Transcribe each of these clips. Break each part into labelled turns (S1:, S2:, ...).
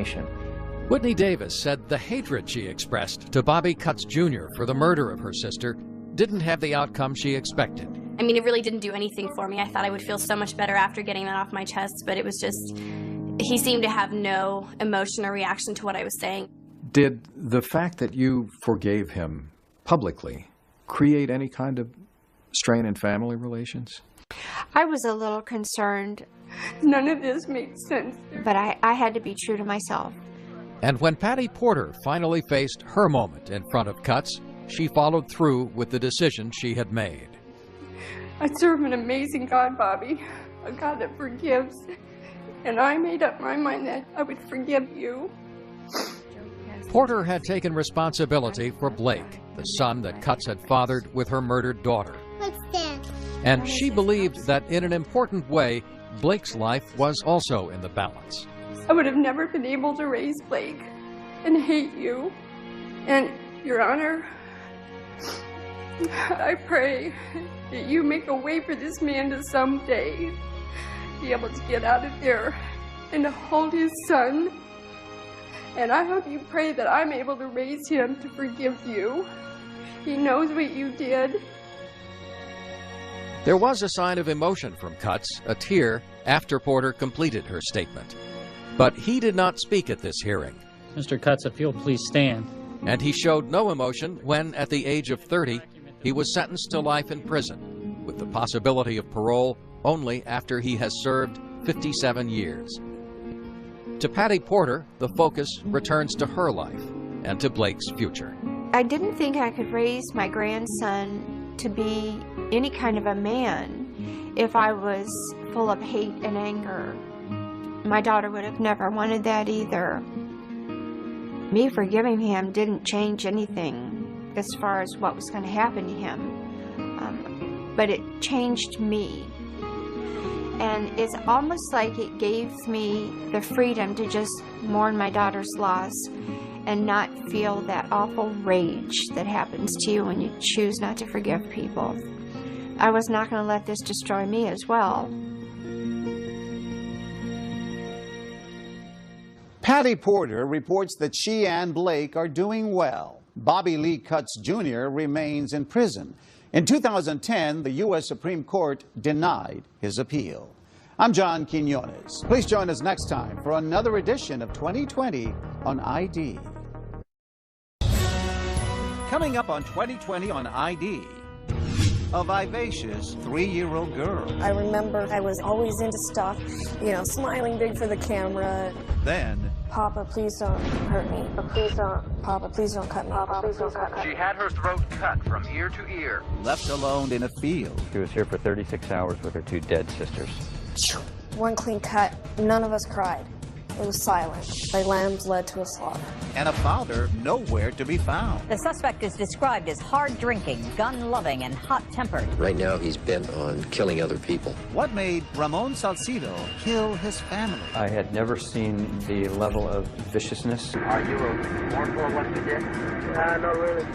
S1: information.
S2: Whitney Davis said the hatred she expressed to Bobby Cutts Jr. for the murder of her sister didn't have the outcome she expected.
S3: I mean, it really didn't do anything for me. I thought I would feel so much better after getting that off my chest, but it was just, he seemed to have no emotion or reaction to what I was saying.
S4: Did the fact that you forgave him publicly create any kind of strain in family relations?
S5: I was a little concerned.
S6: None of this makes sense.
S5: But I had to be true to myself.
S2: And when Patty Porter finally faced her moment in front of Cutts, she followed through with the decision she had made.
S6: I serve an amazing God, Bobby, a God that forgives. And I made up my mind that I would forgive you.
S2: Porter had taken responsibility for Blake, the son that Cutts had fathered with her murdered daughter.
S7: What's that?
S2: And she believed that in an important way, Blake's life was also in the balance.
S6: I would have never been able to raise Blake and hate you. And, Your Honor, I pray that you make a way for this man to someday be able to get out of there and to hold his son. And I hope you pray that I'm able to raise him to forgive you. He knows what you did.
S2: There was a sign of emotion from Cutts, a tear, after Porter completed her statement. But he did not speak at this hearing.
S1: Mr. Cutts, if you'll please stand.
S2: And he showed no emotion when, at the age of 30, he was sentenced to life in prison, with the possibility of parole only after he has served 57 years. To Patty Porter, the focus returns to her life and to Blake's future.
S5: I didn't think I could raise my grandson to be any kind of a man if I was full of hate and anger. My daughter would have never wanted that either. Me forgiving him didn't change anything as far as what was going to happen to him, but it changed me. And it's almost like it gave me the freedom to just mourn my daughter's loss and not feel that awful rage that happens to you when you choose not to forgive people. I was not going to let this destroy me as well.
S8: Patty Porter reports that she and Blake are doing well. Bobby Lee Cutts Jr. remains in prison. In 2010, the U.S. Supreme Court denied his appeal. I'm John Quinones. Please join us next time for another edition of 2020 on ID. Coming up on 2020 on ID, a vivacious 3-year-old girl.
S9: I remember I was always into stuff, you know, smiling big for the camera.
S8: Then,
S9: Papa, please don't hurt me. Please don't. Papa, please don't cut me. Papa, please don't cut me.
S10: She had her throat cut from ear to ear.
S8: left alone in a field.
S11: She was here for 36 hours with her 2 dead sisters.
S9: One clean cut. None of us cried. It was silent. Like lambs led to a slaughter.
S8: And a father nowhere to be found.
S12: The suspect is described as hard-drinking, gun-loving, and hot-tempered.
S13: Right now, he's bent on killing other people.
S8: What made Ramon Salcido kill his family?
S11: I had never seen the level of viciousness.
S10: Are you remorseful for what you did?
S9: Not really.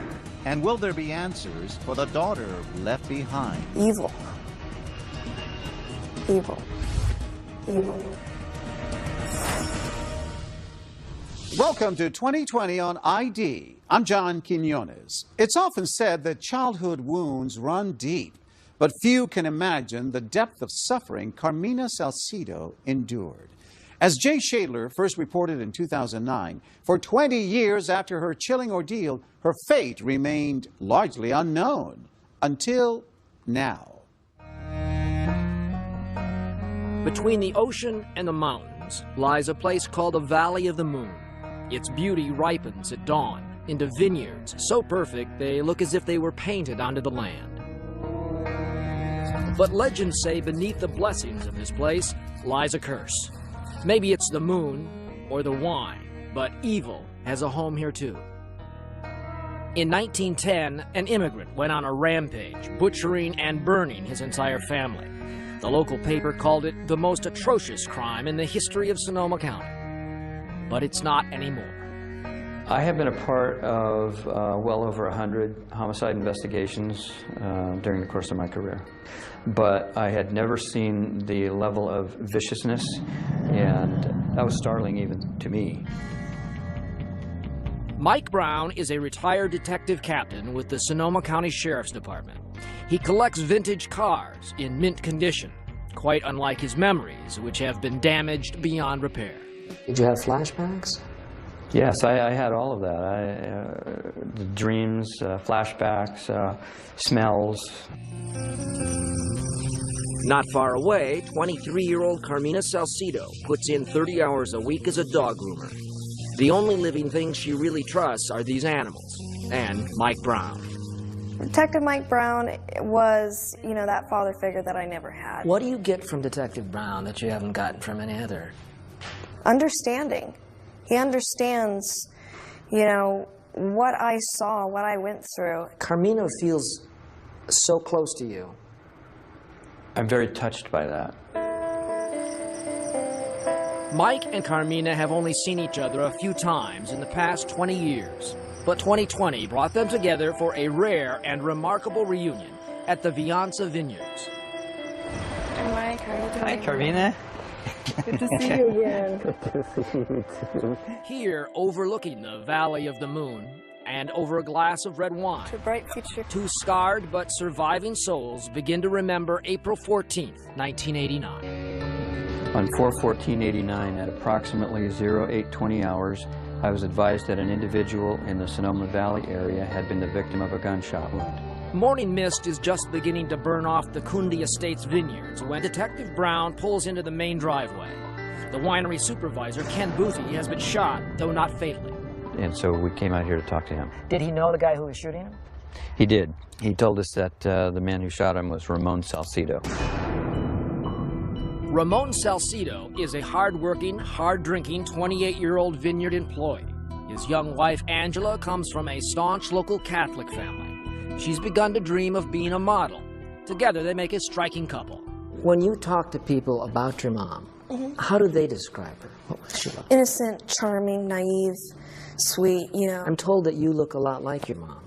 S8: And will there be answers for the daughter left behind?
S9: Evil. Evil. Evil.
S8: Welcome to 2020 on ID. I'm John Quinones. It's often said that childhood wounds run deep, but few can imagine the depth of suffering Carmina Salcido endured. As Jay Shadler first reported in 2009, for 20 years after her chilling ordeal, her fate remained largely unknown until now.
S14: Between the ocean and the mountains lies a place called the Valley of the Moon. Its beauty ripens at dawn into vineyards so perfect they look as if they were painted onto the land. But legends say beneath the blessings of this place lies a curse. Maybe it's the moon or the wine, but evil has a home here too. In 1910, an immigrant went on a rampage, butchering and burning his entire family. The local paper called it the most atrocious crime in the history of Sonoma County. But it's not anymore.
S11: I have been a part of well over 100 homicide investigations during the course of my career. But I had never seen the level of viciousness and That was startling even to me.
S14: Mike Brown is a retired detective captain with the Sonoma County Sheriff's Department. He collects vintage cars in mint condition, quite unlike his memories, which have been damaged beyond repair.
S7: Did you have flashbacks?
S11: Yes, I had all of that. The dreams, flashbacks, smells.
S14: Not far away, 23-year-old Carmina Salcido puts in 30 hours a week as a dog groomer. The only living things she really trusts are these animals and Mike Brown.
S9: Detective Mike Brown was, you know, that father figure that I never had.
S7: What do you get from Detective Brown that you haven't gotten from any other?
S9: Understanding. He understands, you know, what I saw, what I went through.
S7: Carmina feels so close to you.
S11: I'm very touched by that.
S14: Mike and Carmina have only seen each other a few times in the past 20 years. But 2020 brought them together for a rare and remarkable reunion at the Vianza Vineyards.
S9: Mike, how are you doing?
S15: Hi, Carmina.
S9: Good to see you again.
S15: Good to see you too.
S14: Here, overlooking the Valley of the Moon, and over a glass of red wine,
S9: To a bright future.
S14: two scarred but surviving souls begin to remember April 14th, 1989.
S11: On 4/14/89, at approximately 08:20 hours, I was advised that an individual in the Sonoma Valley area had been the victim of a gunshot wound.
S14: Morning mist is just beginning to burn off the Kundi Estates vineyards when Detective Brown pulls into the main driveway. The winery supervisor, Ken Boothie, has been shot, though not fatally.
S11: And so we came out here to talk to him.
S7: Did he know the guy who was shooting him?
S11: He did. He told us that the man who shot him was Ramon Salcido.
S14: Ramon Salcido is a hard-working, hard-drinking 28-year-old vineyard employee. His young wife, Angela, comes from a staunch local Catholic family. She's begun to dream of being a model. Together, they make a striking couple.
S7: When you talk to people about your mom, how do they describe her? What was she like?
S9: Innocent, charming, naive, sweet, you know.
S7: I'm told that you look a lot like your mom.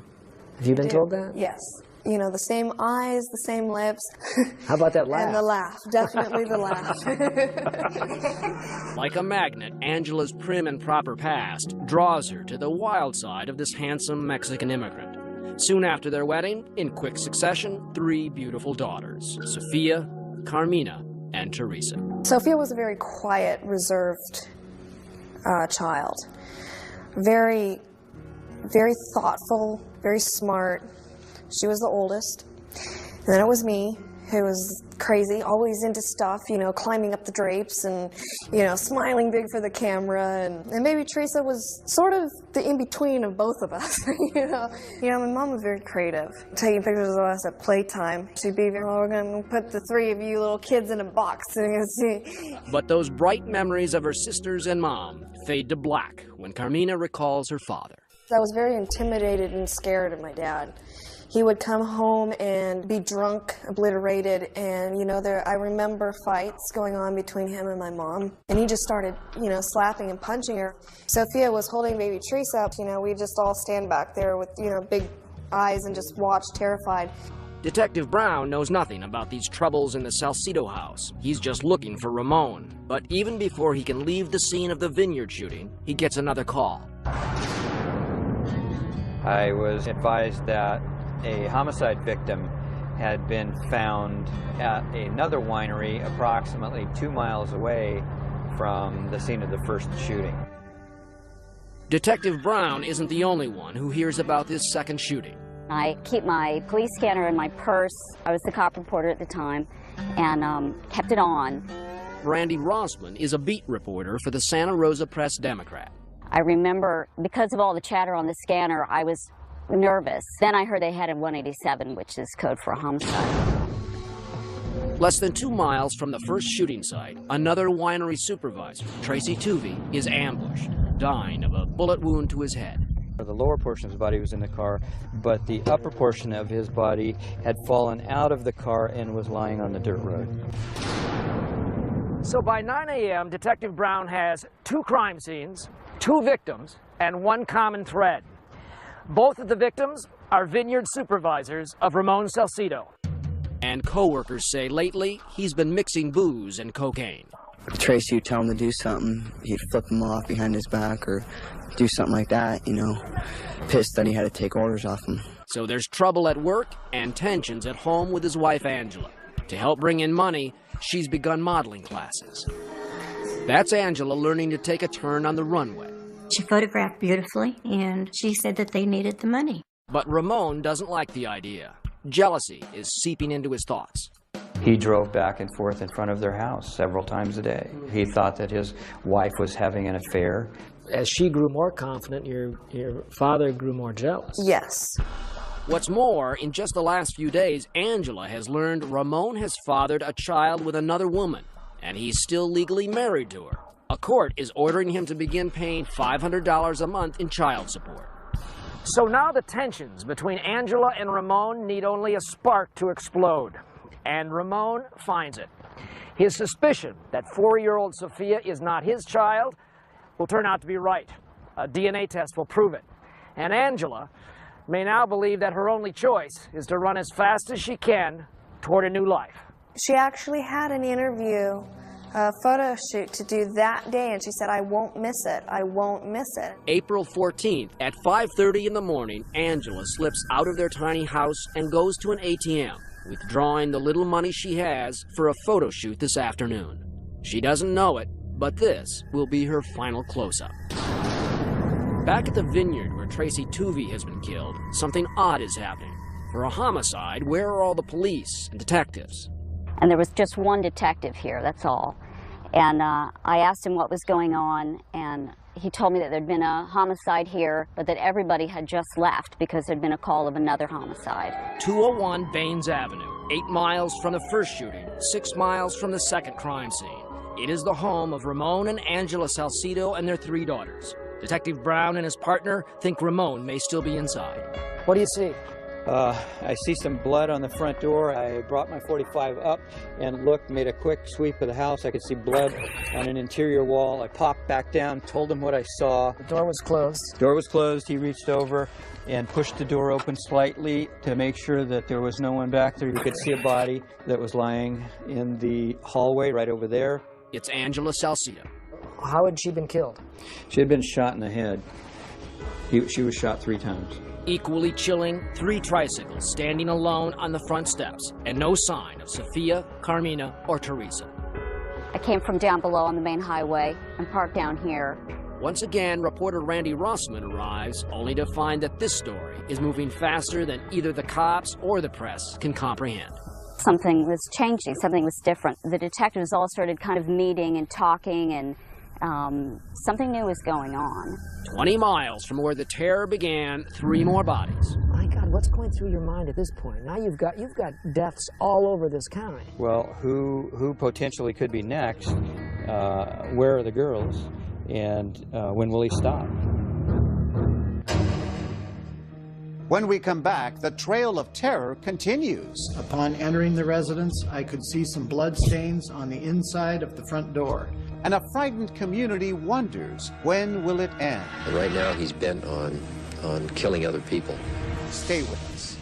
S7: Have you been told that?
S9: Yes. You know, the same eyes, the same lips.
S7: How about that laugh?
S9: And the laugh. Definitely the laugh.
S14: Like a magnet, Angela's prim and proper past draws her to the wild side of this handsome Mexican immigrant. Soon after their wedding, in quick succession, 3 beautiful daughters, Sophia, Carmina, and Teresa.
S9: Sophia was a very quiet, reserved child. Very, very thoughtful, very smart. She was the oldest. And then it was me, who was crazy, always into stuff, you know, climbing up the drapes and, you know, smiling big for the camera. And maybe Teresa was sort of the in-between of both of us, you know. You know, my mom was very creative, taking pictures of us at playtime. She'd be, oh, we're going to put the 3 of you little kids in a box and see.
S14: But those bright memories of her sisters and mom fade to black when Carmina recalls her father.
S9: I was very intimidated and scared of my dad. He would come home and be drunk, obliterated, and, you know, I remember fights going on between him and my mom. And he just started, you know, slapping and punching her. Sophia was holding baby Teresa up. You know, we just all stand back there with, you know, big eyes and just watch, terrified.
S14: Detective Brown knows nothing about these troubles in the Salcido house. He's just looking for Ramon. But even before he can leave the scene of the vineyard shooting, he gets another call.
S11: I was advised that a homicide victim had been found at another winery approximately 2 miles away from the scene of the first shooting.
S14: Detective Brown isn't the only one who hears about this second shooting.
S16: I keep my police scanner in my purse. I was the cop reporter at the time and kept it on.
S14: Randy Rossman is a beat reporter for the Santa Rosa Press-Democrat.
S16: I remember, because of all the chatter on the scanner, I was nervous. Then I heard they had a 187, which is code for a homicide.
S14: Less than 2 miles from the first shooting site, another winery supervisor, Tracy Tuvey, is ambushed, dying of a bullet wound to his head.
S11: The lower portion of his body was in the car, but the upper portion of his body had fallen out of the car and was lying on the dirt road.
S14: So by 9 a.m., Detective Brown has 2 crime scenes, 2 victims, and 1 common thread. Both of the victims are vineyard supervisors of Ramon Salcido. And co-workers say lately he's been mixing booze and cocaine.
S17: Tracy would tell him to do something, he'd flip him off behind his back or do something like that, you know, pissed that he had to take orders off him.
S14: So there's trouble at work and tensions at home with his wife, Angela. To help bring in money, she's begun modeling classes. That's Angela learning to take a turn on the runway.
S18: She photographed beautifully, and she said that they needed the money.
S14: But Ramon doesn't like the idea. Jealousy is seeping into his thoughts.
S11: He drove back and forth in front of their house several times a day. He thought that his wife was having an affair.
S14: As she grew more confident, your father grew more jealous.
S9: Yes.
S14: What's more, in just the last few days, Angela has learned Ramon has fathered a child with another woman, and he's still legally married to her. A court is ordering him to begin paying $500 a month in child support. So now the tensions between Angela and Ramon need only a spark to explode. And Ramon finds it. His suspicion that 4-year-old Sophia is not his child will turn out to be right. A DNA test will prove it. And Angela may now believe that her only choice is to run as fast as she can toward a new life.
S9: She actually had an interview, a photo shoot to do that day, and she said, I won't miss it. I won't miss it.
S14: April 14th at 5:30 in the morning, Angela slips out of their tiny house and goes to an ATM, withdrawing the little money she has for a photo shoot this afternoon. She doesn't know it, but this will be her final close-up. Back at the vineyard where Tracy Tuvey has been killed, something odd is happening. For a homicide, where are all the police and detectives?
S16: And there was just one detective here, that's all. And I asked him what was going on, and he told me that there'd been a homicide here, but that everybody had just left because there'd been a call of another homicide.
S14: 201 Baines Avenue, 8 miles from the first shooting, 6 miles from the second crime scene. It is the home of Ramon and Angela Salcido and their 3 daughters. Detective Brown and his partner think Ramon may still be inside. What do you see?
S11: I see some blood on the front door. I brought my .45 up and looked, made a quick sweep of the house. I could see blood on an interior wall. I popped back down, told him what I saw.
S14: The door was closed.
S11: The door was closed. He reached over and pushed the door open slightly to make sure that there was no one back there. You could see a body that was lying in the hallway right over there.
S14: It's Angela Salcido.
S7: How had she been killed?
S11: She had been shot in the head. She was shot 3 times.
S14: Equally chilling, 3 tricycles standing alone on the front steps, and no sign of Sophia, Carmina, or Teresa.
S16: I came from down below on the main highway and parked down here.
S14: Once again, reporter Randy Rossman arrives, only to find that this story is moving faster than either the cops or the press can comprehend.
S16: Something was changing, something was different. The detectives all started kind of meeting and talking, and something new was going on.
S14: 20 miles from where the terror began, 3 more bodies.
S7: My God, what's going through your mind at this point? Now you've got deaths all over this county.
S11: Well, who potentially could be next? Where are the girls? And when will he stop?
S8: When we come back, the trail of terror continues.
S19: Upon entering the residence, I could see some blood stains on the inside of the front door.
S8: And a frightened community wonders, when will it end?
S13: And right now he's bent on killing other people.
S8: Stay with us.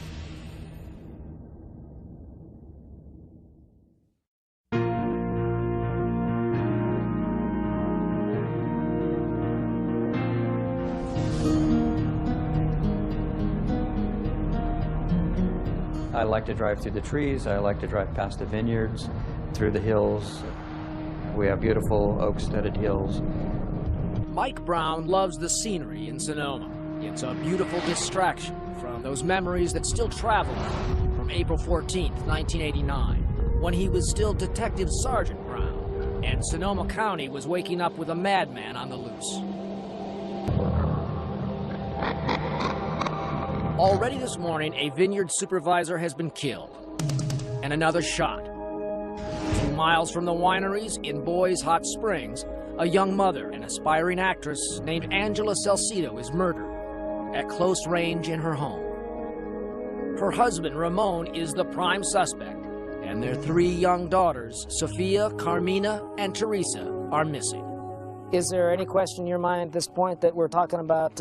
S11: I like to drive through the trees. I like to drive past the vineyards, through the hills. We have beautiful oak-studded hills.
S14: Mike Brown loves the scenery in Sonoma. It's a beautiful distraction from those memories that still travel from April 14th, 1989, when he was still Detective Sergeant Brown, and Sonoma County was waking up with a madman on the loose. Already this morning, a vineyard supervisor has been killed, and another shot. 2 miles from the wineries in Boys Hot Springs, a young mother and aspiring actress named Angela Salcido is murdered at close range in her home. Her husband, Ramon, is the prime suspect, and their 3 young daughters, Sophia, Carmina, and Teresa, are missing.
S7: Is there any question in your mind at this point that we're talking about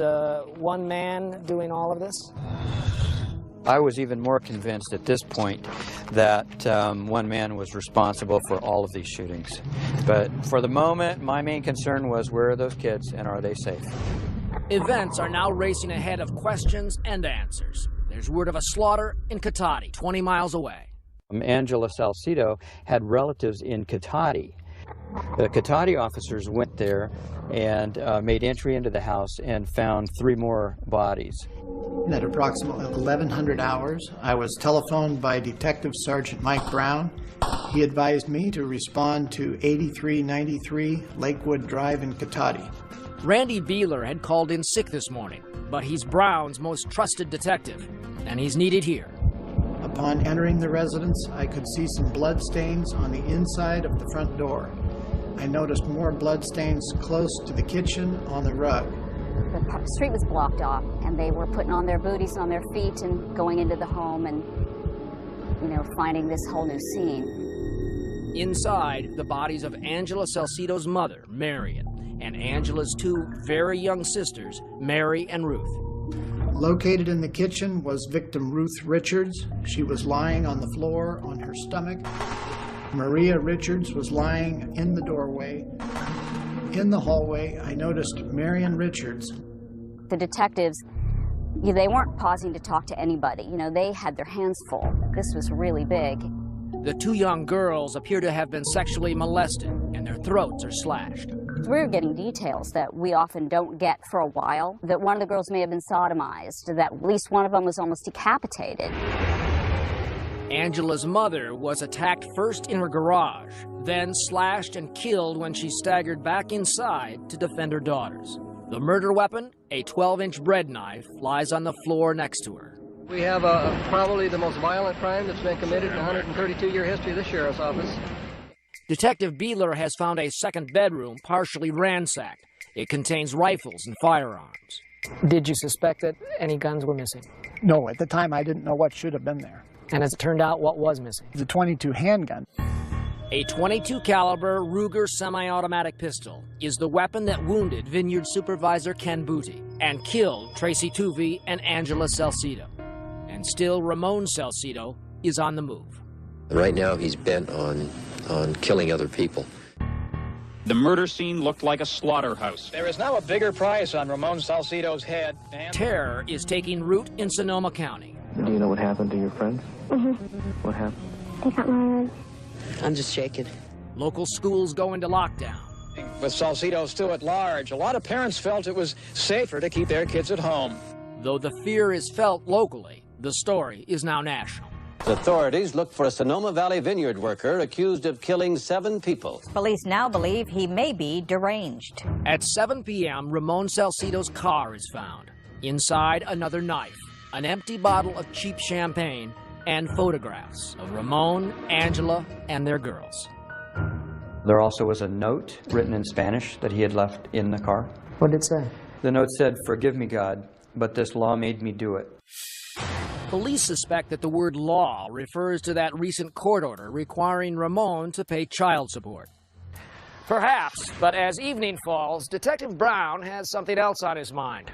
S7: one man doing all of this?
S11: I was even more convinced at this point that one man was responsible for all of these shootings. But for the moment, my main concern was, where are those kids and are they safe?
S14: Events are now racing ahead of questions and answers. There's word of a slaughter in Cotati, 20 miles away.
S11: Angela Salcido had relatives in Cotati. The Cotati officers went there and made entry into the house and found 3 more bodies.
S19: At approximately 1100 hours, I was telephoned by Detective Sergeant Mike Brown. He advised me to respond to 8393 Lakewood Drive in Cotati.
S14: Randy Beeler had called in sick this morning, but he's Brown's most trusted detective, and he's needed here.
S19: Upon entering the residence, I could see some blood stains on the inside of the front door. I noticed more blood stains close to the kitchen on the rug.
S16: The street was blocked off, and they were putting on their booties on their feet and going into the home and, finding this whole new scene.
S14: Inside, the bodies of Angela Salcido's mother, Marion, and Angela's 2 very young sisters, Mary and Ruth.
S19: Located in the kitchen was victim Ruth Richards. She was lying on the floor on her stomach. Maria Richards was lying in the doorway. In the hallway, I noticed Marion Richards.
S16: The detectives, they weren't pausing to talk to anybody. They had their hands full. This was really big.
S14: The 2 young girls appear to have been sexually molested, and their throats are slashed.
S16: We're getting details that we often don't get for a while, that one of the girls may have been sodomized, that at least one of them was almost decapitated.
S14: Angela's mother was attacked first in her garage, then slashed and killed when she staggered back inside to defend her daughters. The murder weapon, a 12-inch bread knife, lies on the floor next to her.
S20: We have probably the most violent crime that's been committed in the 132-year history of the Sheriff's Office.
S14: Detective Beeler has found a second bedroom partially ransacked. It contains rifles and firearms.
S21: Did you suspect that any guns were missing?
S19: No, at the time I didn't know what should have been there.
S21: And as it turned out, what was missing?
S19: The .22 handgun.
S14: A .22 caliber Ruger semi-automatic pistol is the weapon that wounded Vineyard Supervisor Ken Booty and killed Tracy Tuvey and Angela Salcido. And still Ramon Salcido is on the move.
S13: Right now he's bent on killing other people.
S22: The murder scene looked like a slaughterhouse.
S23: There is now a bigger price on Ramon Salcido's head.
S14: Terror is taking root in Sonoma County.
S17: Do you know what happened to your friends?
S24: Mm-hmm.
S17: What happened?
S24: They got my leg.
S17: I'm just shaking.
S14: Local schools go into lockdown.
S23: With Salcido still at large, a lot of parents felt it was safer to keep their kids at home.
S14: Though the fear is felt locally, the story is now national.
S25: Authorities look for a Sonoma Valley vineyard worker accused of killing 7 people.
S12: Police now believe he may be deranged.
S14: At 7 p.m., Ramon Salcido's car is found. Inside, another knife, an empty bottle of cheap champagne, and photographs of Ramon, Angela, and their girls.
S11: There also was a note written in Spanish that he had left in the car.
S21: What did it say?
S11: The note said, "Forgive me, God, but this law made me do it."
S14: Police suspect that the word law refers to that recent court order requiring Ramon to pay child support. Perhaps, but as evening falls, Detective Brown has something else on his mind.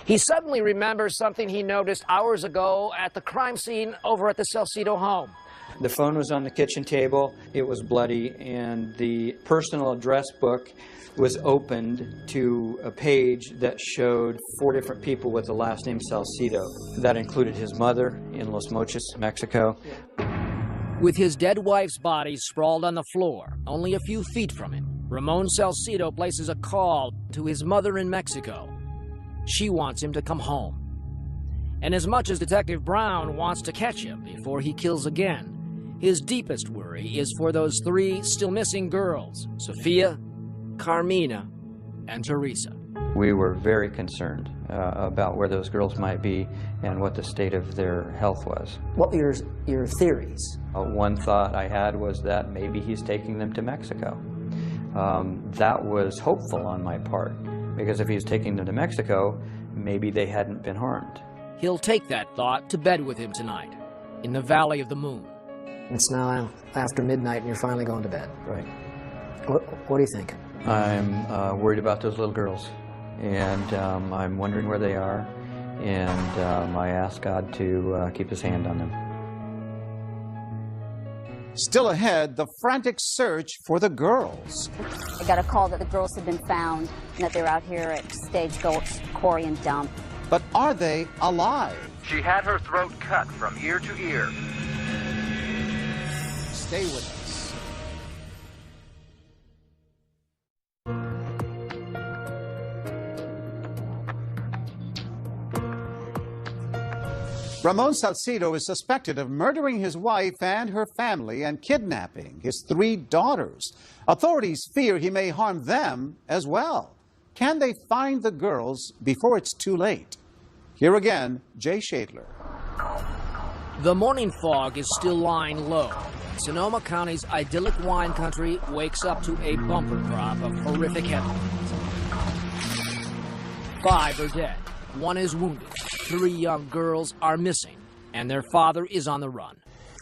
S14: He suddenly remembers something he noticed hours ago at the crime scene over at the Salcido home.
S11: The phone was on the kitchen table, it was bloody, and the personal address book was opened to a page that showed 4 different people with the last name Salcido. That included his mother in Los Mochis, Mexico.
S14: With his dead wife's body sprawled on the floor, only a few feet from him, Ramon Salcido places a call to his mother in Mexico. She wants him to come home. And as much as Detective Brown wants to catch him before he kills again, his deepest worry is for those 3 still missing girls, Sophia, Carmina, and Teresa.
S11: We were very concerned about where those girls might be and what the state of their health was.
S7: What were your theories?
S11: One thought I had was that maybe he's taking them to Mexico. That was hopeful on my part, because if he was taking them to Mexico, maybe they hadn't been harmed.
S14: He'll take that thought to bed with him tonight, in the Valley of the Moon.
S21: It's now after midnight and you're finally going to bed.
S11: Right.
S21: What do you think?
S11: I'm worried about those little girls, and I'm wondering where they are, and I asked God to keep his hand on them.
S8: Still ahead, the frantic search for the girls.
S16: I got a call that the girls had been found and that they're out here at Stagecoach Quarry and Dump.
S8: But are they alive?
S10: She had her throat cut from ear to ear.
S8: Stay with us. Ramon Salcido is suspected of murdering his wife and her family and kidnapping his 3 daughters. Authorities fear he may harm them as well. Can they find the girls before it's too late? Here again, Jay Shadler.
S14: The morning fog is still lying low. Sonoma County's idyllic wine country wakes up to a bumper crop of horrific headlines. 5 are dead. 1 is wounded. 3 young girls are missing, and their father is on the run.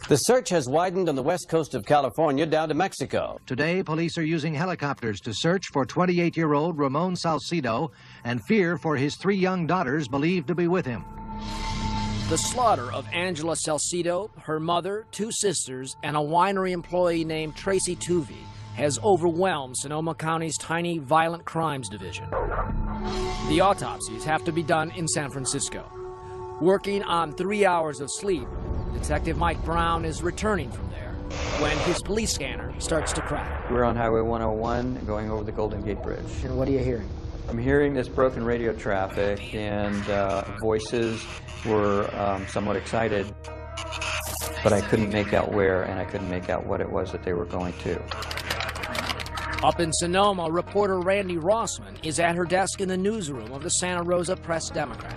S25: The search has widened on the west coast of California down to Mexico.
S1: Today, police are using helicopters to search for 28-year-old Ramon Salcido and fear for his 3 young daughters believed to be with him.
S14: The slaughter of Angela Salcido, her mother, 2 sisters, and a winery employee named Tracy Tuvey has overwhelmed Sonoma County's tiny violent crimes division. The autopsies have to be done in San Francisco. Working on 3 hours of sleep, Detective Mike Brown is returning from there when his police scanner starts to crack.
S11: We're on Highway 101 going over the Golden Gate Bridge.
S21: And what are you hearing?
S11: I'm hearing this broken radio traffic, and voices were somewhat excited, but I couldn't make out where, and I couldn't make out what it was that they were going to.
S14: Up in Sonoma, reporter Randy Rossman is at her desk in the newsroom of the Santa Rosa Press-Democrat.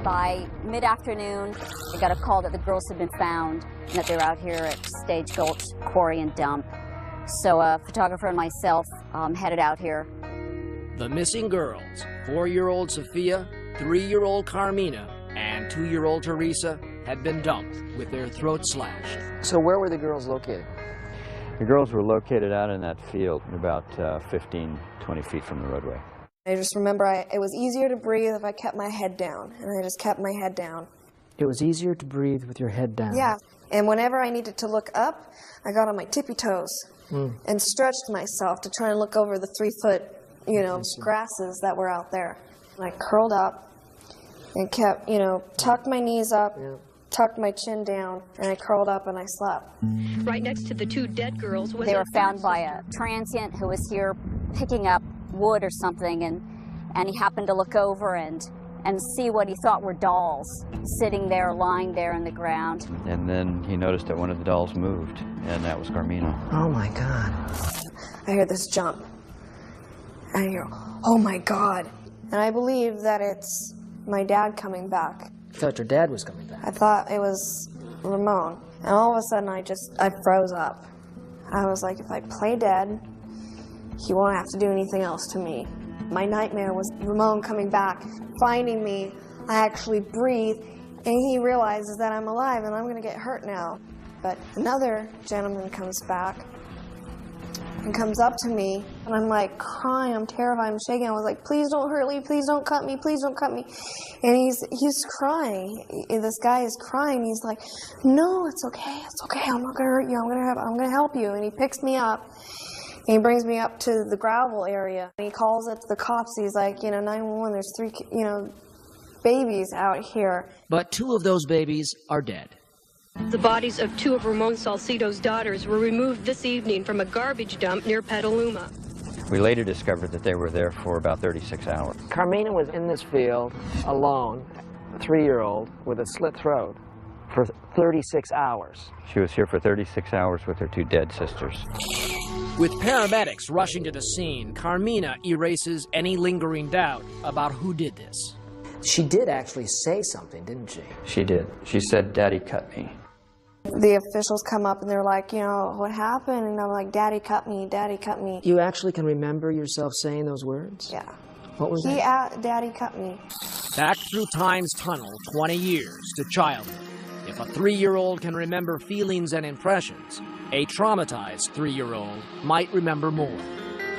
S16: By mid-afternoon, I got a call that the girls had been found and that they're out here at Stagecoach Quarry and Dump. So a photographer and myself headed out here.
S14: The missing girls, 4-year-old Sophia, 3-year-old Carmina, and 2-year-old Teresa, had been dumped with their throats slashed.
S21: So where were the girls located?
S11: The girls were located out in that field, about 15, 20 feet from the roadway.
S9: I just remember it was easier to breathe if I kept my head down, and I just kept my head down.
S21: It was easier to breathe with your head down.
S9: Yeah, and whenever I needed to look up, I got on my tippy toes and stretched myself to try and look over the 3-foot, grasses that were out there. And I curled up and kept, tucked my knees up, tucked my chin down, and I curled up and I slept.
S3: Right next to the 2 dead girls was
S16: They were found by a transient who was here picking up wood or something, and he happened to look over and see what he thought were dolls sitting there, lying there in the ground.
S11: And then he noticed that one of the dolls moved, and that was Carmina.
S21: Oh my God.
S9: I hear this jump, and I hear, oh my God. And I believe that it's my dad coming back.
S21: You thought your dad was coming back?
S9: I thought it was Ramon. And all of a sudden, I froze up. I was like, if I play dead, he won't have to do anything else to me. My nightmare was Ramon coming back, finding me. I actually breathe, and he realizes that I'm alive and I'm going to get hurt now. But another gentleman comes back and comes up to me, and I'm like crying, I'm terrified, I'm shaking. I was like, please don't hurt me, please don't cut me, please don't cut me. And he's crying. This guy is crying. He's like, no, it's okay, I'm not gonna hurt you, I'm gonna help you. And he picks me up, and he brings me up to the gravel area. And he calls up the cops. He's like, 911, there's 3, babies out here.
S14: But 2 of those babies are dead.
S3: The bodies of 2 of Ramon Salcido's daughters were removed this evening from a garbage dump near Petaluma.
S11: We later discovered that they were there for about 36 hours.
S21: Carmina was in this field alone, a 3-year-old with a slit throat, for 36 hours.
S11: She was here for 36 hours with her 2 dead sisters.
S14: With paramedics rushing to the scene, Carmina erases any lingering doubt about who did this.
S21: She did actually say something, didn't she?
S11: She did. She said, "Daddy cut me."
S9: The officials come up and they're like, what happened? And I'm like, Daddy cut me, Daddy cut me.
S21: You actually can remember yourself saying those words?
S9: Yeah.
S21: What was that?
S9: Daddy cut me.
S14: Back through time's tunnel, 20 years to childhood. If a 3-year-old can remember feelings and impressions, a traumatized 3-year-old might remember more.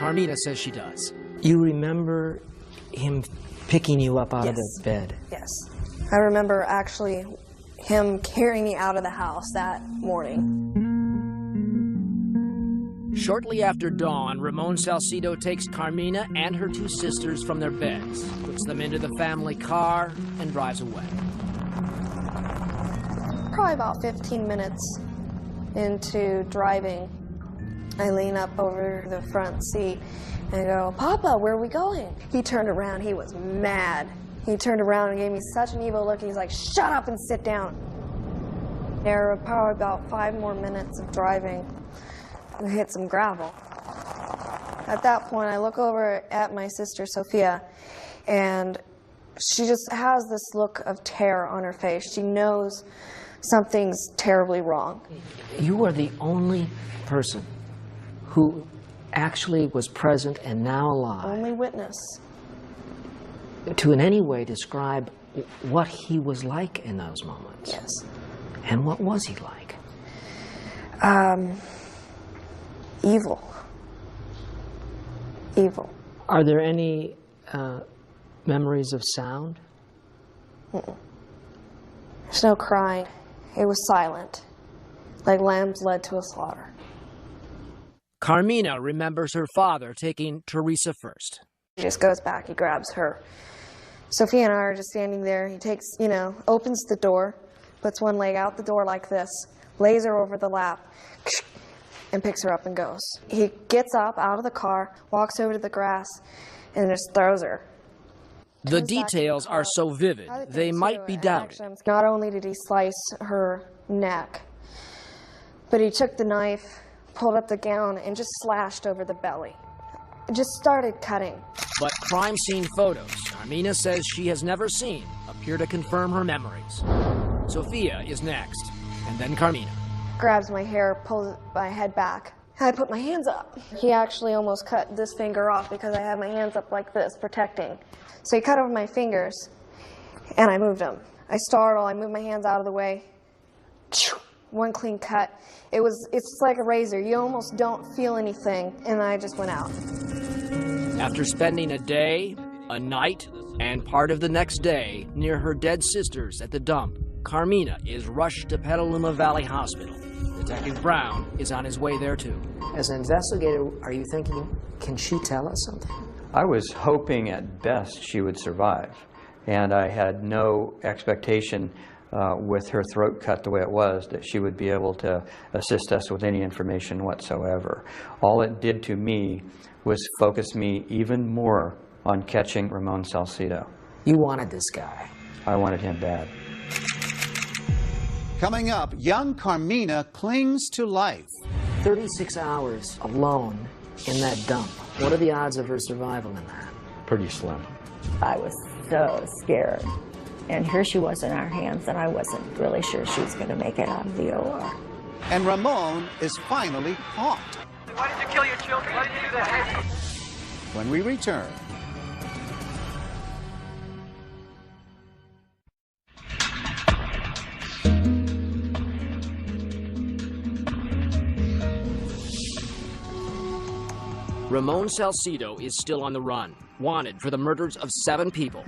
S14: Carmina says she does.
S21: You remember him picking you up out of
S9: Yes.
S21: the bed?
S9: Yes. I remember actually him carrying me out of the house that morning.
S14: Shortly after dawn, Ramon Salcido takes Carmina and her two sisters from their beds, puts them into the family car, and drives away.
S9: Probably about 15 minutes into driving, I lean up over the front seat and go, "Papa, where are we going?" He turned around. He was mad. He turned around and gave me such an evil look. He's like, "Shut up and sit down." There were probably about 5 more minutes of driving. We hit some gravel. At that point, I look over at my sister, Sophia, and she just has this look of terror on her face. She knows something's terribly wrong.
S21: You are the only person who actually was present and now alive
S9: Only witness.
S21: to in any way describe what he was like in those moments.
S9: Yes.
S21: And what was he like?
S9: Evil. Evil.
S21: Are there any memories of sound?
S9: Mm-mm. There's no crying. It was silent, like lambs led to a slaughter.
S14: Carmina remembers her father taking Teresa first.
S9: He just goes back, he grabs her. Sophia and I are just standing there. He takes, opens the door, puts one leg out the door like this, lays her over the lap, and picks her up and goes. He gets up out of the car, walks over to the grass, and just throws her.
S14: The details are so vivid, they might be doubted.
S9: Not only did he slice her neck, but he took the knife, pulled up the gown, and just slashed over the belly. Just started cutting.
S14: But crime scene photos Carmina says she has never seen appear to confirm her memories. Sophia is next, and then Carmina.
S9: Grabs my hair, pulls my head back. I put my hands up. He actually almost cut this finger off because I had my hands up like this, protecting. So he cut over my fingers, and I moved them. I startle, I moved my hands out of the way. One clean cut. It's like a razor. You almost don't feel anything, and I just went out.
S14: After spending a day, a night, and part of the next day near her dead sisters at the dump, Carmina is rushed to Petaluma Valley Hospital. Detective Brown is on his way there too.
S21: As an investigator, are you thinking, can she tell us something?
S11: I was hoping at best she would survive, and I had no expectation with her throat cut the way it was that she would be able to assist us with any information whatsoever. All it did to me was focus me even more on catching Ramon Salcido.
S21: You wanted this guy.
S11: I wanted him bad.
S8: Coming up, young Carmina clings to life.
S21: 36 hours alone in that dump. What are the odds of her survival in that?
S2: Pretty slim.
S18: I was so scared. And here she was in our hands, and I wasn't really sure she was going to make it out of the OR.
S8: And Ramon is finally caught.
S10: Why did you kill your children? Why did you do that?
S8: When we return.
S14: Ramon Salcido is still on the run, wanted for the murders of 7 people.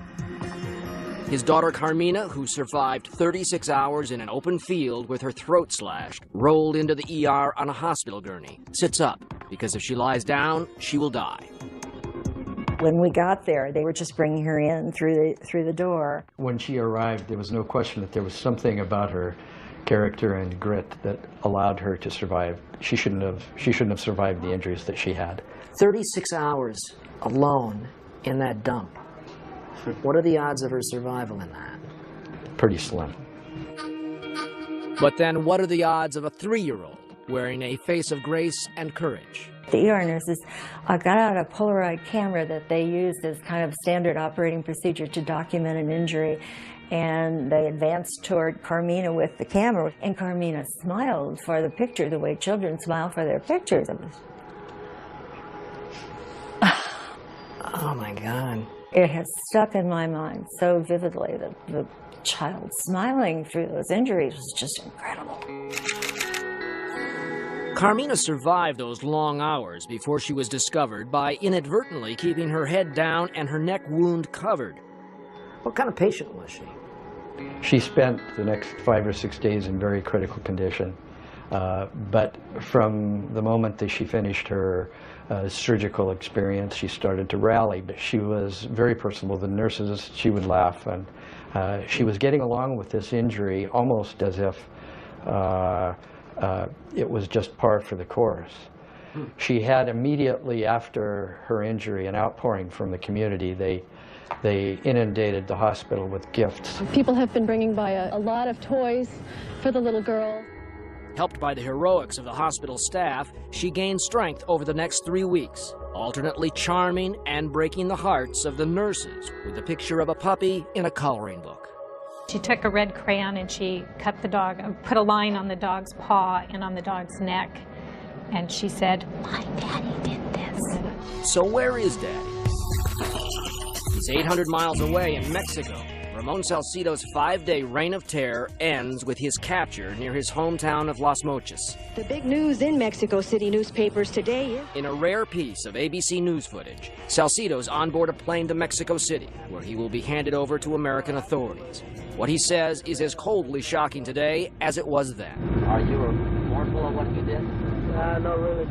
S14: His daughter Carmina, who survived 36 hours in an open field with her throat slashed, rolled into the ER on a hospital gurney, sits up, because if she lies down, she will die.
S18: When we got there, they were just bringing her in through the door.
S2: When she arrived, there was no question that there was something about her character and grit that allowed her to survive. She shouldn't have survived the injuries that she had.
S21: 36 hours alone in that dump. What are the odds of her survival in that?
S2: Pretty slim.
S14: But then what are the odds of a 3-year-old wearing a face of grace and courage?
S18: The ER nurses got out a Polaroid camera that they used as kind of standard operating procedure to document an injury. And they advanced toward Carmina with the camera. And Carmina smiled for the picture the way children smile for their pictures.
S21: Oh my God.
S18: It has stuck in my mind so vividly that the child smiling through those injuries was just incredible.
S14: Carmina survived those long hours before she was discovered by inadvertently keeping her head down and her neck wound covered.
S7: What kind of patient was she?
S2: She spent the next 5 or 6 days in very critical condition. But from the moment that she finished her surgical experience, she started to rally. But she was very personable. The nurses, she would laugh. And she was getting along with this injury almost as if it was just par for the course. She had immediately after her injury an outpouring from the community. They inundated the hospital with gifts.
S3: People have been bringing by a lot of toys for the little girl.
S14: Helped by the heroics of the hospital staff, she gained strength over the next 3 weeks, alternately charming and breaking the hearts of the nurses with a picture of a puppy in a coloring book.
S4: She took a red crayon and she cut the dog, put a line on the dog's paw and on the dog's neck, and she said, "My daddy did this."
S14: So where is Daddy? He's 800 miles away in Mexico. Ramon Salcido's 5-day reign of terror ends with his capture near his hometown of Las Mochas.
S3: The big news in Mexico City newspapers today is...
S14: In a rare piece of ABC News footage, Salcido's on board a plane to Mexico City, where he will be handed over to American authorities. What he says is as coldly shocking today as it was then.
S7: Are you remorseful of what you did?
S20: Not really.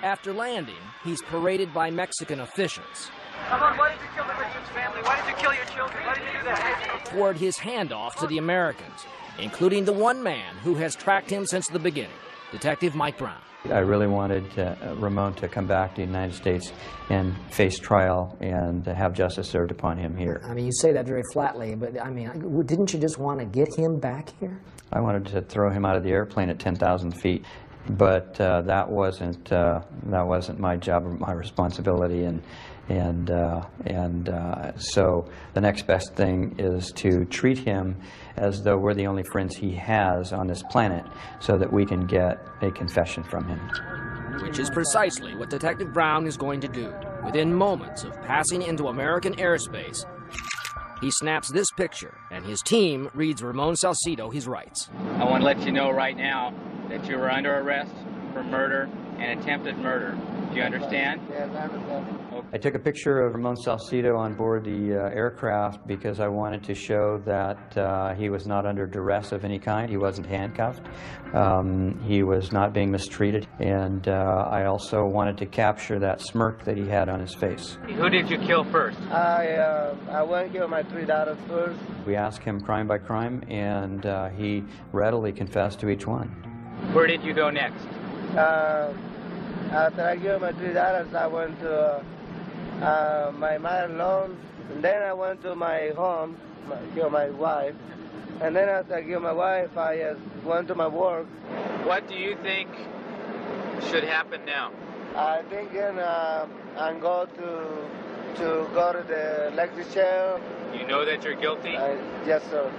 S14: After landing, he's paraded by Mexican officials.
S10: Ramon, why did you kill the Richards family? Why did you kill your children? Why did you do that?
S14: Toward his handoff to the Americans, including the one man who has tracked him since the beginning, Detective Mike Brown.
S11: I really wanted Ramon to come back to the United States and face trial and have justice served upon him here.
S7: I mean, you say that very flatly, but I mean, didn't you just want to get him back here?
S11: I wanted to throw him out of the airplane at 10,000 feet, but that wasn't my job or my responsibility, so the next best thing is to treat him as though we're the only friends he has on this planet, so that we can get a confession from him.
S14: Which is precisely what Detective Brown is going to do. Within moments of passing into American airspace, he snaps this picture, and his team reads Ramon Salcido his rights.
S5: I want to let you know right now that you were under arrest for murder and attempted murder. Do you understand?
S20: Yes, I understand.
S11: I took a picture of Ramon Salcido on board the aircraft because I wanted to show that he was not under duress of any kind. He wasn't handcuffed. He was not being mistreated. And I also wanted to capture that smirk that he had on his face.
S5: Who did you kill first?
S20: I went and killed my 3 daughters first.
S11: We asked him crime by crime, and he readily confessed to each one.
S5: Where did you go next?
S20: After I killed my 3 daughters, I went to my mother-in-law, and then I went to my home, killed my wife, and then after I killed my wife, I went to my work.
S5: What do you think should happen now?
S20: I think I'm going to go to the electric chair.
S5: You know that you're guilty?
S20: Yes, sir.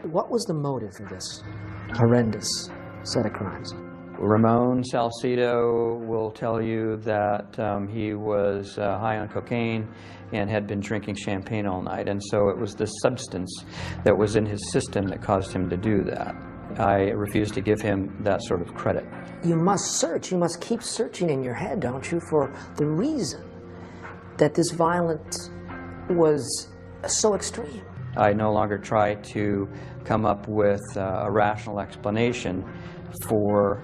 S7: What was the motive for this horrendous set of crimes?
S11: Ramon Salcido will tell you that he was high on cocaine and had been drinking champagne all night, and so it was the substance that was in his system that caused him to do that. I refuse to give him that sort of credit.
S7: You must search, you must keep searching in your head, don't you, for the reason that this violence was so extreme.
S11: I no longer try to come up with a rational explanation for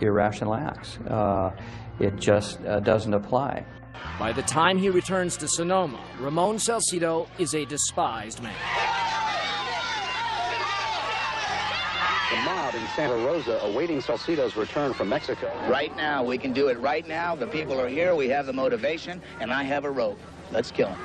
S11: irrational acts. It just doesn't apply.
S14: By the time he returns to Sonoma, Ramon Salcido is a despised man.
S25: The mob in Santa Rosa awaiting Salcido's return from Mexico.
S6: Right now, we can do it right now. The people are here, we have the motivation, and I have a rope. Let's kill him.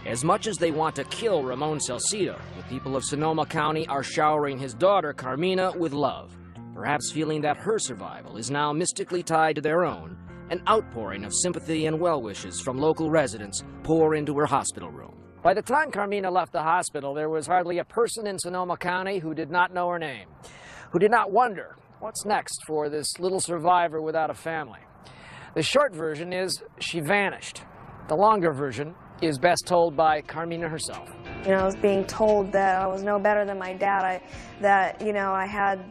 S14: As much as they want to kill Ramon Salcido, the people of Sonoma County are showering his daughter, Carmina, with love. Perhaps feeling that her survival is now mystically tied to their own, an outpouring of sympathy and well wishes from local residents pour into her hospital room. By the time Carmina left the hospital, there was hardly a person in Sonoma County who did not know her name, who did not wonder what's next for this little survivor without a family. The short version is she vanished. The longer version is best told by Carmina herself.
S9: You know, I was being told that I was no better than my dad, that, you know, I had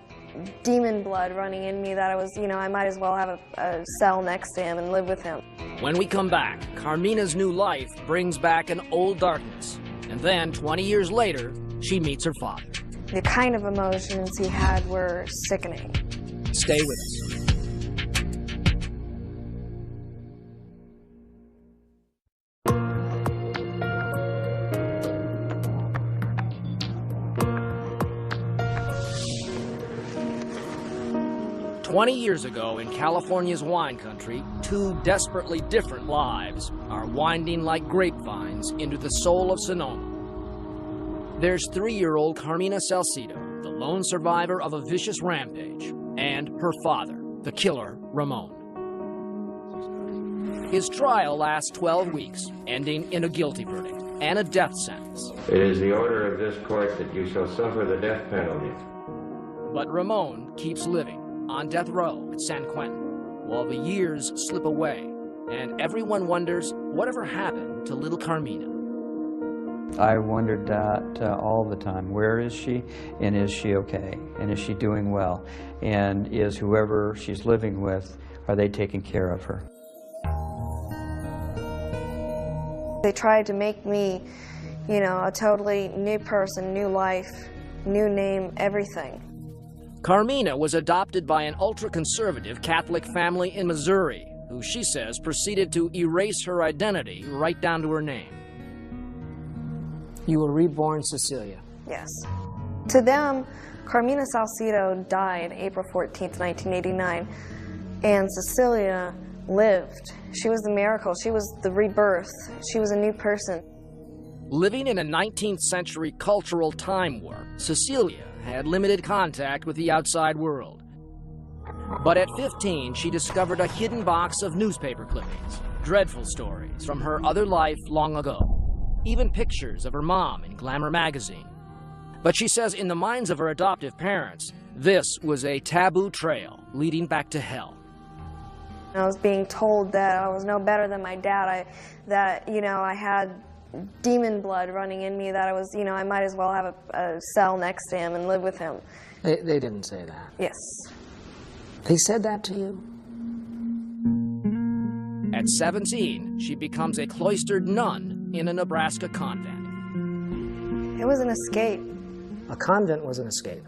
S9: demon blood running in me that I was, I might as well have a cell next to him and live with him.
S14: When we come back, Carmina's new life brings back an old darkness. And then, 20 years later, she meets her father.
S9: The kind of emotions he had were sickening.
S14: Stay with us. 20 years ago in California's wine country, two desperately different lives are winding like grapevines into the soul of Sonoma. There's 3-year-old Carmina Salcido, the lone survivor of a vicious rampage, and her father, the killer, Ramon. His trial lasts 12 weeks, ending in a guilty verdict and a death sentence.
S13: It is the order of this court that you shall suffer the death penalty.
S14: But Ramon keeps living on death row at San Quentin, while the years slip away, and everyone wonders whatever happened to little Carmina.
S2: I wondered that all the time. Where is she, and is she okay, and is she doing well, and is whoever she's living with, are they taking care of her?
S9: They tried to make me, a totally new person, new life, new name, everything.
S14: Carmina was adopted by an ultra-conservative Catholic family in Missouri, who she says proceeded to erase her identity right down to her name.
S21: You were reborn Cecilia.
S9: Yes. To them, Carmina Salcido died April 14th, 1989, and Cecilia lived. She was the miracle. She was the rebirth. She was a new person.
S14: Living in a 19th century cultural time warp, Cecilia had limited contact with the outside world. But at 15, she discovered a hidden box of newspaper clippings, dreadful stories from her other life long ago, even pictures of her mom in Glamour magazine. But she says in the minds of her adoptive parents, this was a taboo trail leading back to hell.
S9: I was being told that I was no better than my dad, I had demon blood running in me, that I was, I might as well have a cell next to him and live with him.
S21: They didn't say that.
S9: Yes.
S21: They said that to you?
S14: At 17, she becomes a cloistered nun in a Nebraska convent.
S9: It was an escape.
S21: A convent was an escape.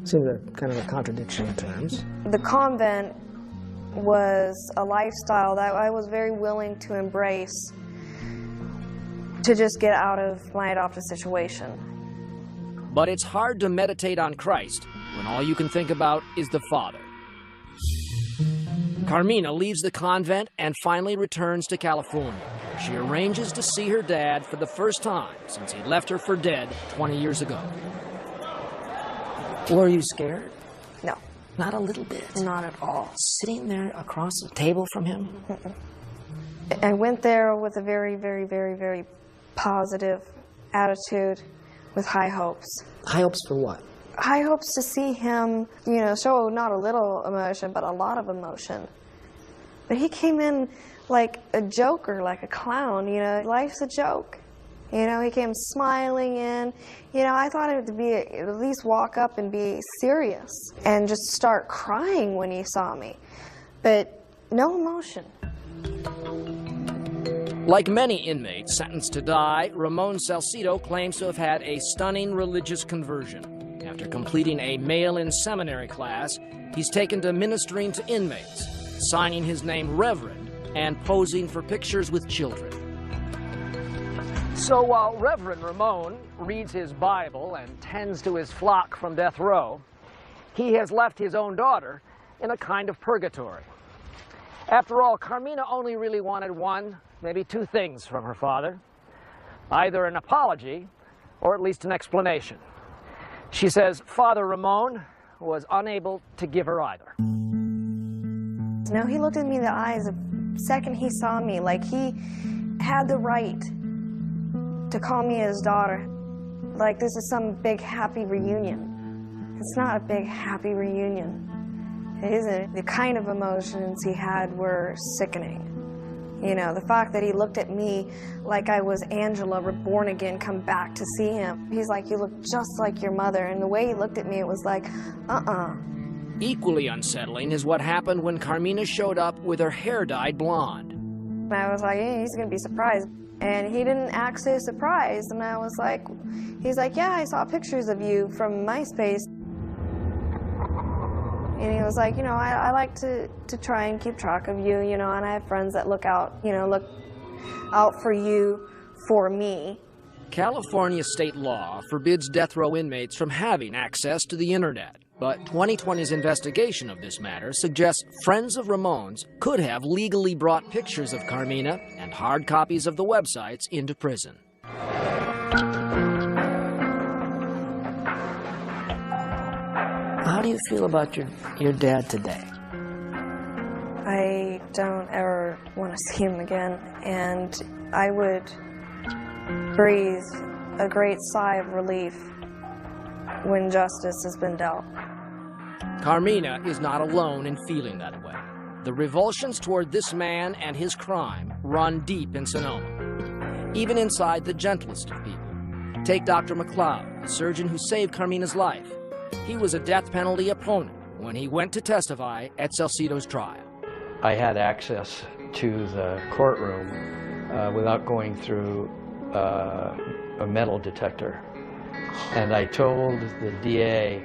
S21: Seemed kind of a contradiction in terms.
S9: The convent was a lifestyle that I was very willing to embrace to just get out of my adoptive situation.
S14: But it's hard to meditate on Christ when all you can think about is the Father. Carmina leaves the convent and finally returns to California. She arranges to see her dad for the first time since he left her for dead 20 years ago.
S21: Were you scared?
S9: No.
S21: Not a little bit?
S9: Not at all.
S21: Sitting there across the table from him?
S9: I went there with a very, very, very, very positive attitude with high hopes.
S21: High hopes for what?
S9: High hopes to see him, show not a little emotion, but a lot of emotion. But he came in like a joker, like a clown, life's a joke. He came smiling in. I thought it would be at least walk up and be serious and just start crying when he saw me. But no emotion.
S14: Like many inmates sentenced to die, Ramon Salcido claims to have had a stunning religious conversion. After completing a mail-in seminary class, he's taken to ministering to inmates, signing his name Reverend, and posing for pictures with children.
S21: So while Reverend Ramon reads his Bible and tends to his flock from death row, he has left his own daughter in a kind of purgatory. After all, Carmina only really wanted one, maybe two things from her father. Either an apology, or at least an explanation. She says Father Ramon was unable to give her either.
S9: No, he looked at me in the eyes the second he saw me, like he had the right to call me his daughter. Like this is some big happy reunion. It's not a big happy reunion. It isn't. The kind of emotions he had were sickening. You know, the fact that he looked at me like I was Angela, reborn again, come back to see him. He's like, you look just like your mother. And the way he looked at me, it was like,
S14: Equally unsettling is what happened when Carmina showed up with her hair dyed blonde.
S9: And I was like, hey, he's going to be surprised. And he didn't act so surprised. And I was like, he's like, yeah, I saw pictures of you from MySpace. And he was like, you know, I like to try and keep track of you, you know, and I have friends that look out, you know, look out for you, for me.
S14: California state law forbids death row inmates from having access to the internet. But 2020's investigation of this matter suggests friends of Ramon's could have legally brought pictures of Carmina and hard copies of the websites into prison.
S21: How do you feel about your dad today?
S9: I don't ever want to see him again, and I would breathe a great sigh of relief when justice has been dealt.
S14: Carmina is not alone in feeling that way. The revulsions toward this man and his crime run deep in Sonoma, even inside the gentlest of people. Take Dr. McLeod, the surgeon who saved Carmina's life. He was a death penalty opponent when he went to testify at Salcido's trial.
S2: I had access to the courtroom without going through a metal detector. And I told the DA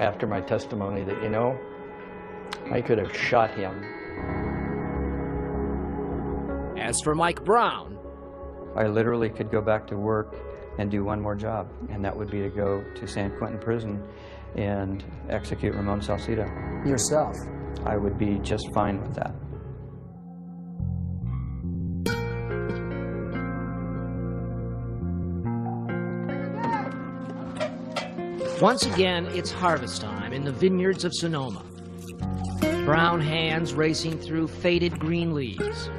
S2: after my testimony that, you know, I could have shot him.
S14: As for Mike Brown,
S11: I literally could go back to work and do one more job, and that would be to go to San Quentin prison and execute Ramon Salcido.
S21: Yourself?
S11: I would be just fine with that.
S14: once again, it's harvest time in the vineyards of Sonoma. Brown hands racing through faded green leaves.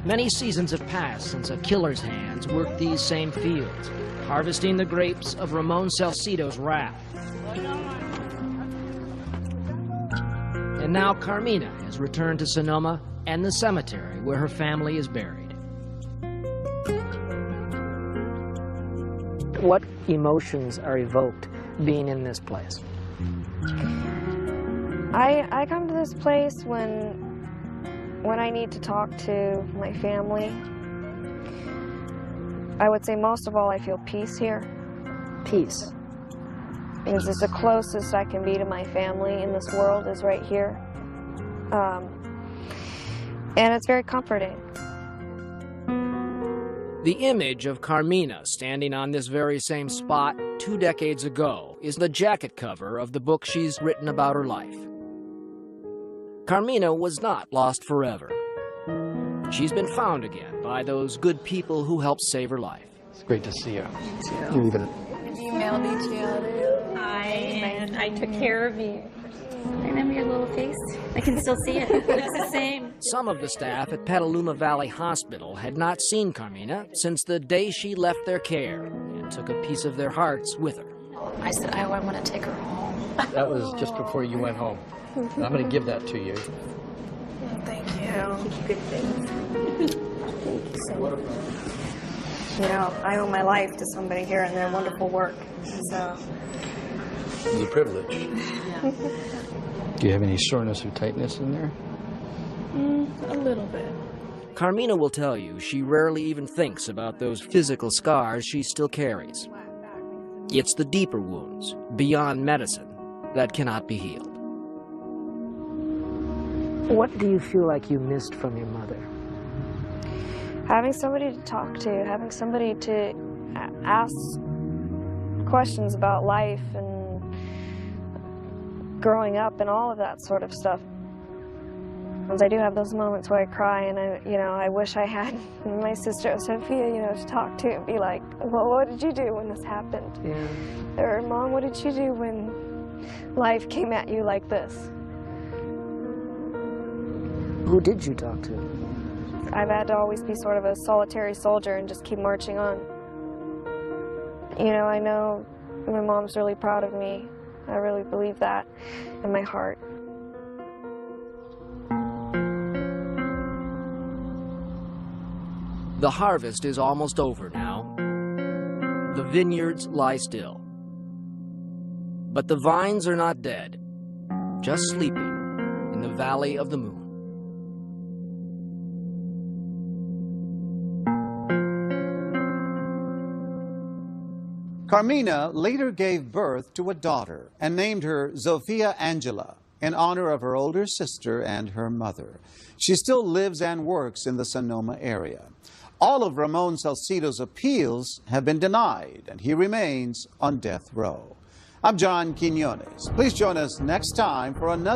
S14: Many seasons have passed since a killer's hands worked these same fields, harvesting the grapes of Ramon Salcido's wrath. And now Carmina has returned to Sonoma and the cemetery where her family is buried.
S21: What emotions are evoked being in this place?
S9: I come to this place when I need to talk to my family. I would say most of all I feel peace here.
S21: Peace.
S9: Because it's the closest I can be to my family in this world is right here. And it's very comforting.
S14: The image of Carmina standing on this very same spot 2 decades ago is the jacket cover of the book she's written about her life. Carmina was not lost forever. She's been found again by those good people who helped save her life.
S2: It's great to see you.
S21: You
S2: even
S15: emailed each other. I took care of you. Remember your little face? I can still see it. It's the same.
S14: Some of the staff at Petaluma Valley Hospital had not seen Carmina since the day she left their care and took a piece of their hearts with her.
S15: I said, I want to take her home.
S2: That was just before you went home. I'm going to give that to you.
S9: Thank you. Good things. You know, I owe my life to somebody here and their wonderful work. So.
S2: It's a privilege. Do you have any soreness or tightness in there?
S15: A little bit.
S14: Carmina will tell you she rarely even thinks about those physical scars she still carries. It's the deeper wounds, beyond medicine, that cannot be healed.
S21: What do you feel like you missed from your mother?
S9: Having somebody to talk to, having somebody to ask questions about life and growing up and all of that sort of stuff. I do have those moments where I cry and I wish I had my sister Sophia, to talk to and be like, well, what did you do when this happened?
S21: Yeah.
S9: Or, Mom, what did you do when life came at you like this?
S21: Who did you talk to?
S9: I've had to always be sort of a solitary soldier and just keep marching on. I know my mom's really proud of me. I really believe that in my heart.
S14: The harvest is almost over now. The vineyards lie still. But the vines are not dead, just sleeping in the Valley of the Moon.
S8: Carmina later gave birth to a daughter and named her Zofia Angela in honor of her older sister and her mother. She still lives and works in the Sonoma area. All of Ramon Salcido's appeals have been denied, and he remains on death row. I'm John Quinones. Please join us next time for another